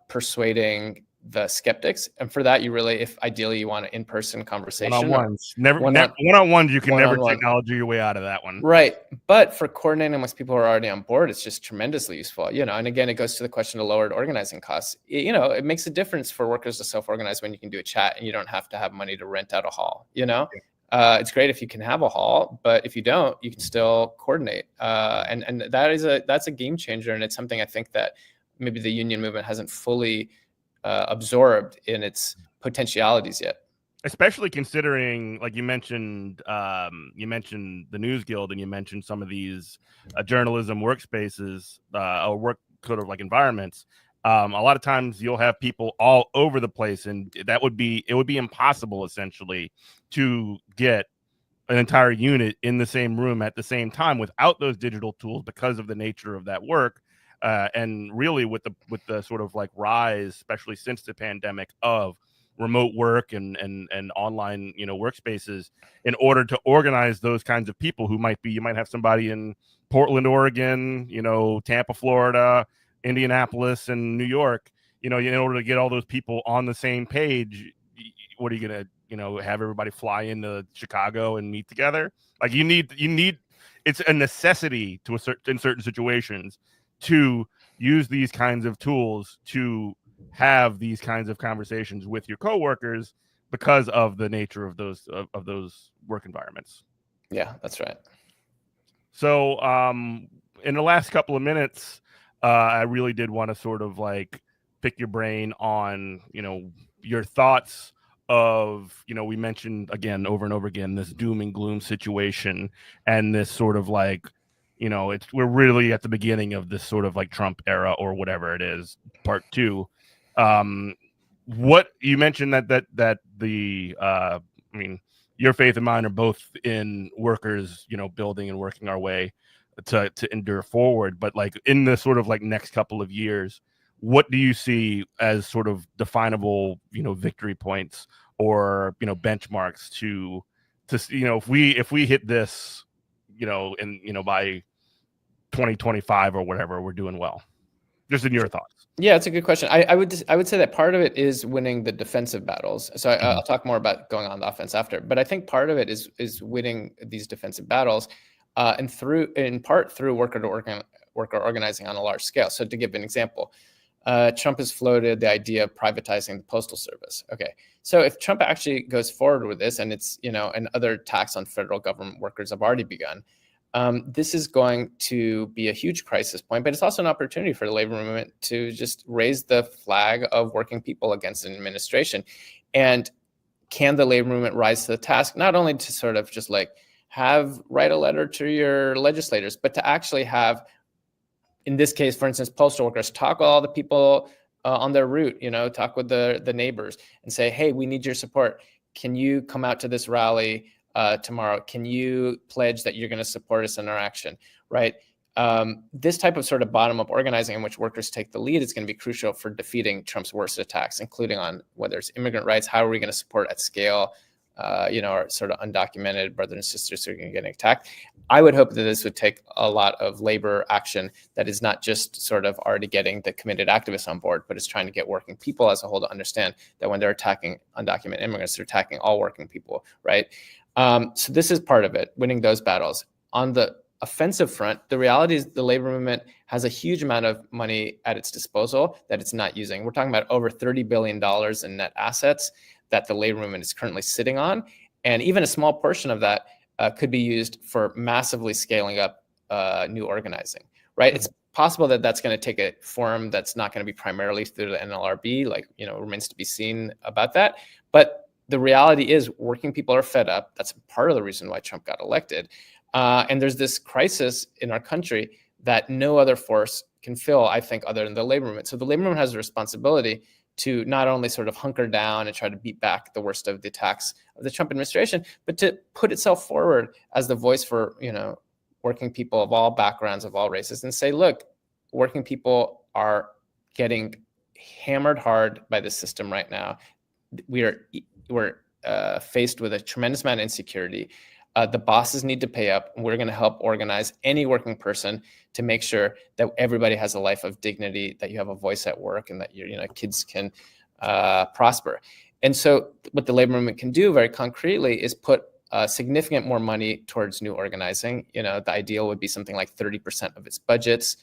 persuading the skeptics. And for that, you really, if ideally you want an in-person conversation. One-on-ones. One-on-ones, you can never technology your way out of that one. Right. But for coordinating with people who are already on board, it's just tremendously useful. And again, it goes to the question of lowered organizing costs. It makes a difference for workers to self-organize when you can do a chat and you don't have to have money to rent out a hall. It's great if you can have a hall, but if you don't, you can still coordinate. And that's a game changer. And it's something I think that maybe the union movement hasn't fully absorbed in its potentialities yet. Especially considering, like you mentioned the News Guild, and you mentioned some of these journalism workspaces or work sort of like environments. A lot of times you'll have people all over the place, and it would be impossible essentially to get an entire unit in the same room at the same time without those digital tools because of the nature of that work. And really with the sort of like rise, especially since the pandemic, of remote work and online, workspaces, in order to organize those kinds of people who you might have somebody in Portland, Oregon, Tampa, Florida, Indianapolis, and New York, in order to get all those people on the same page, what are you going to, have everybody fly into Chicago and meet together? Like you need, it's a necessity in certain situations to use these kinds of tools to have these kinds of conversations with your coworkers because of the nature of those work environments. Yeah, that's right. So in the last couple of minutes, I really did want to sort of like pick your brain on, your thoughts of, we mentioned again over and over again this doom and gloom situation, and this sort of like, we're really at the beginning of this sort of like Trump era or whatever it is, part 2. What you mentioned that the your faith and mine are both in workers, building and working our way to endure forward. But like in the sort of like next couple of years, what do you see as sort of definable, victory points or, benchmarks to if we hit this, by 2025 or whatever, we're doing well? Just in your thoughts. Yeah, it's a good question. I would say that part of it is winning the defensive battles. So I'll talk more about going on the offense after. But I think part of it is winning these defensive battles, and in part through worker organizing on a large scale. So to give an example, Trump has floated the idea of privatizing the postal service. Okay, so if Trump actually goes forward with this, and it's and other attacks on federal government workers have already begun. This is going to be a huge crisis point, but it's also an opportunity for the labor movement to just raise the flag of working people against an administration. And can the labor movement rise to the task, not only to sort of just like write a letter to your legislators, but to actually have, in this case, for instance, postal workers, talk with all the people on their route, talk with the neighbors and say, hey, we need your support. Can you come out to this rally tomorrow? Can you pledge that you're going to support us in our action, right? This type of sort of bottom-up organizing in which workers take the lead is going to be crucial for defeating Trump's worst attacks, including on whether it's immigrant rights, how are we going to support at scale, our sort of undocumented brothers and sisters who are going to get attacked. I would hope that this would take a lot of labor action that is not just sort of already getting the committed activists on board, but is trying to get working people as a whole to understand that when they're attacking undocumented immigrants, they're attacking all working people, right? So this is part of it, winning those battles. On the offensive front, the reality is the labor movement has a huge amount of money at its disposal that it's not using. We're talking about over $30 billion in net assets that the labor movement is currently sitting on. And even a small portion of that could be used for massively scaling up new organizing, right? It's possible that that's going to take a form that's not going to be primarily through the NLRB, remains to be seen about that. But the reality is working people are fed up. That's part of the reason why Trump got elected. And there's this crisis in our country that no other force can fill, I think, other than the labor movement. So the labor movement has a responsibility to not only sort of hunker down and try to beat back the worst of the attacks of the Trump administration, but to put itself forward as the voice for, working people of all backgrounds, of all races, and say, look, working people are getting hammered hard by the system right now. We're faced with a tremendous amount of insecurity. The bosses need to pay up, and we're going to help organize any working person to make sure that everybody has a life of dignity, that you have a voice at work, and that your kids can prosper. And so what the labor movement can do very concretely is put significant more money towards new organizing. The ideal would be something like 30% of its budgets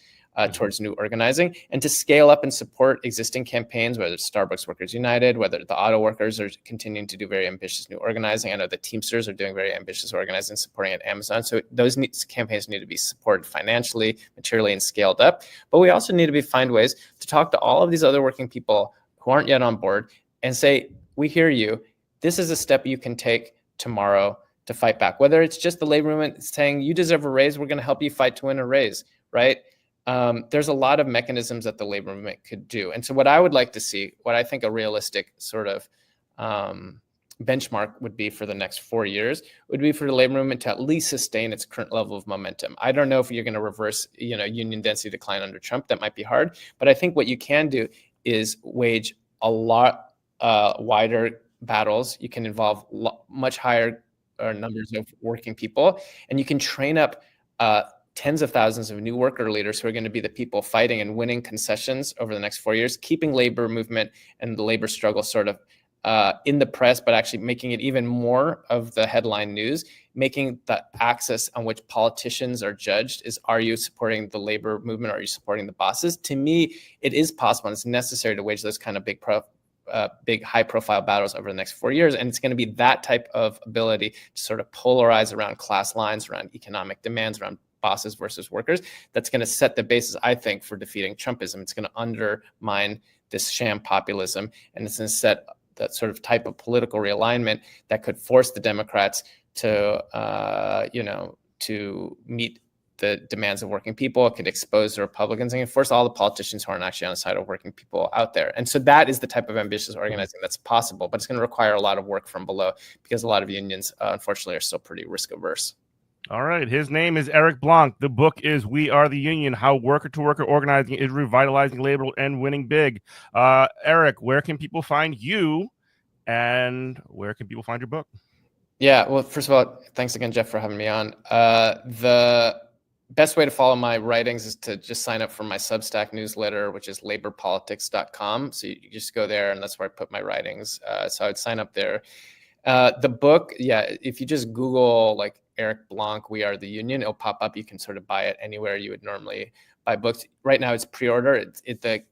towards new organizing, and to scale up and support existing campaigns, whether it's Starbucks Workers United, whether the auto workers are continuing to do very ambitious new organizing. I know the Teamsters are doing very ambitious organizing, supporting at Amazon. So those campaigns need to be supported financially, materially, and scaled up. But we also need to find ways to talk to all of these other working people who aren't yet on board and say, we hear you. This is a step you can take tomorrow to fight back. Whether it's just the labor movement saying, you deserve a raise, we're going to help you fight to win a raise, right? There's a lot of mechanisms that the labor movement could do. And so what I would like to see, what I think a realistic sort of benchmark would be for the next 4 years, would be for the labor movement to at least sustain its current level of momentum. I don't know if you're going to reverse, union density decline under Trump. That might be hard. But I think what you can do is wage a lot wider battles. You can involve much higher numbers of working people, and you can train up tens of thousands of new worker leaders who are going to be the people fighting and winning concessions over the next 4 years, keeping labor movement and the labor struggle sort of in the press, but actually making it even more of the headline news, making the axis on which politicians are judged is, are you supporting the labor movement? Or are you supporting the bosses? To me, it is possible and it's necessary to wage those kind of big high-profile battles over the next 4 years. And it's going to be that type of ability to sort of polarize around class lines, around economic demands, around bosses versus workers, that's going to set the basis, I think, for defeating Trumpism. It's going to undermine this sham populism, and it's going to set that sort of type of political realignment that could force the Democrats to, to meet the demands of working people. It could expose the Republicans and force all the politicians who aren't actually on the side of working people out there. And so that is the type of ambitious organizing that's possible, but it's going to require a lot of work from below because a lot of unions, unfortunately, are still pretty risk averse. All right. His name is Eric Blanc. The book is We Are the Union, How Worker-to-Worker Organizing is Revitalizing Labor and Winning Big. Eric, where can people find you and where can people find your book? Yeah, well, first of all, thanks again, Jeff, for having me on. The best way to follow my writings is to just sign up for my Substack newsletter, which is laborpolitics.com. So you just go there, and that's where I put my writings. So I would sign up there. The book, if you just Google like Eric Blanc, We Are the Union, it'll pop up. You can sort of buy it anywhere you would normally buy books. Right now it's pre-order. The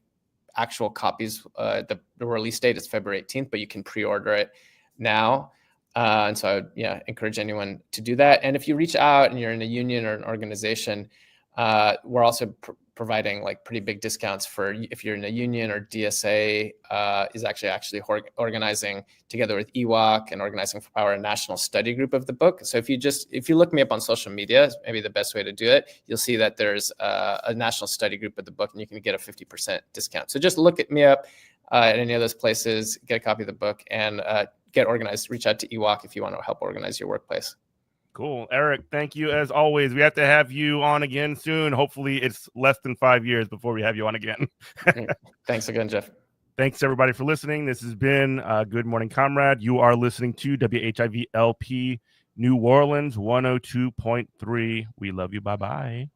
actual copies, the release date is February 18th, but you can pre-order it now. And so I would encourage anyone to do that. And if you reach out and you're in a union or an organization, we're also providing like pretty big discounts for if you're in a union, or DSA is actually organizing together with EWOC and Organizing for Power, a national study group of the book. So if you look me up on social media, maybe the best way to do it, you'll see that there's a national study group of the book, and you can get a 50% discount. So just look at me up at any of those places, get a copy of the book, and get organized. Reach out to EWOC if you want to help organize your workplace. Cool. Eric, thank you as always. We have to have you on again soon. Hopefully it's less than 5 years before we have you on again. Thanks again, Jeff. Thanks everybody for listening. This has been Good Morning Comrade. You are listening to WHIV LP New Orleans 102.3. We love you. Bye-bye.